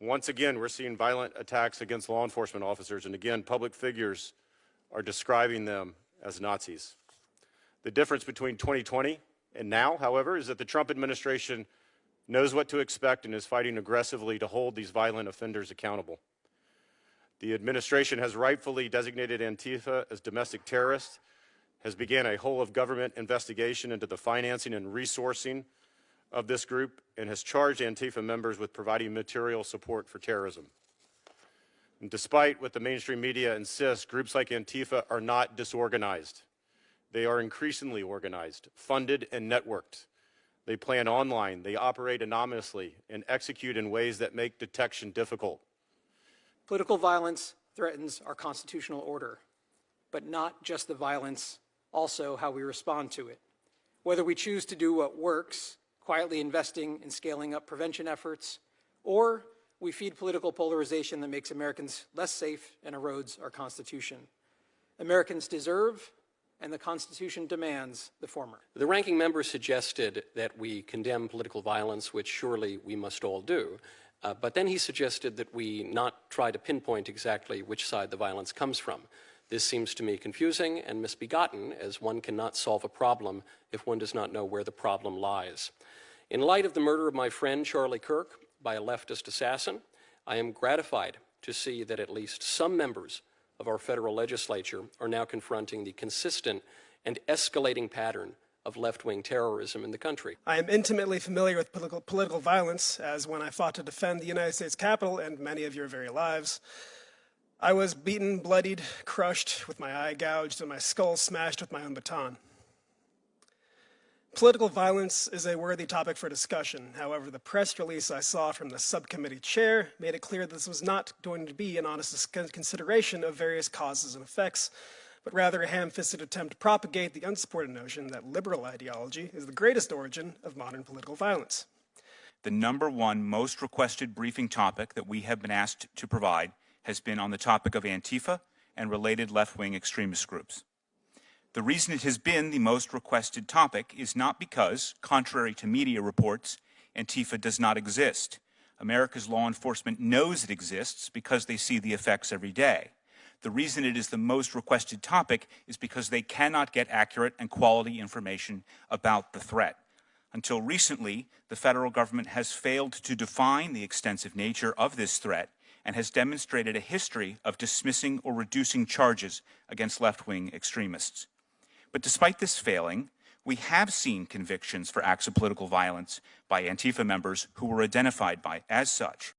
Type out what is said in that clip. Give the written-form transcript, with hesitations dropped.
Once again, we're seeing violent attacks against law enforcement officers, and again, public figures are describing them as Nazis. The difference between 2020 and now, however, is that the Trump administration knows what to expect and is fighting aggressively to hold these violent offenders accountable. The administration has rightfully designated Antifa as domestic terrorists, has began a whole-of-government investigation into the financing and resourcing of this group, and has charged Antifa members with providing material support for terrorism. And despite what the mainstream media insists, groups like Antifa are not disorganized. They are increasingly organized, funded, and networked. They plan online, they operate anonymously, and execute in ways that make detection difficult. Political violence threatens our constitutional order, but not just the violence, also how we respond to it. Whether we choose to do what works, quietly investing in scaling up prevention efforts, or we feed political polarization that makes Americans less safe and erodes our Constitution. Americans deserve, and the Constitution demands, the former. The ranking member suggested that we condemn political violence, which surely we must all do. But then he suggested that we not try to pinpoint exactly which side the violence comes from. This seems to me confusing and misbegotten, as one cannot solve a problem if one does not know where the problem lies. In light of the murder of my friend Charlie Kirk by a leftist assassin, I am gratified to see that at least some members of our federal legislature are now confronting the consistent and escalating pattern of left-wing terrorism in the country. I am intimately familiar with political violence, as when I fought to defend the United States Capitol and many of your very lives, I was beaten, bloodied, crushed, with my eye gouged, and my skull smashed with my own baton. Political violence is a worthy topic for discussion. However, the press release I saw from the subcommittee chair made it clear that this was not going to be an honest consideration of various causes and effects, but rather a ham-fisted attempt to propagate the unsupported notion that liberal ideology is the greatest origin of modern political violence. The number one most requested briefing topic that we have been asked to provide has been on the topic of Antifa and related left-wing extremist groups. The reason it has been the most requested topic is not because, contrary to media reports, Antifa does not exist. America's law enforcement knows it exists because they see the effects every day. The reason it is the most requested topic is because they cannot get accurate and quality information about the threat. Until recently, the federal government has failed to define the extensive nature of this threat and has demonstrated a history of dismissing or reducing charges against left-wing extremists. But despite this failing, we have seen convictions for acts of political violence by Antifa members who were identified as such.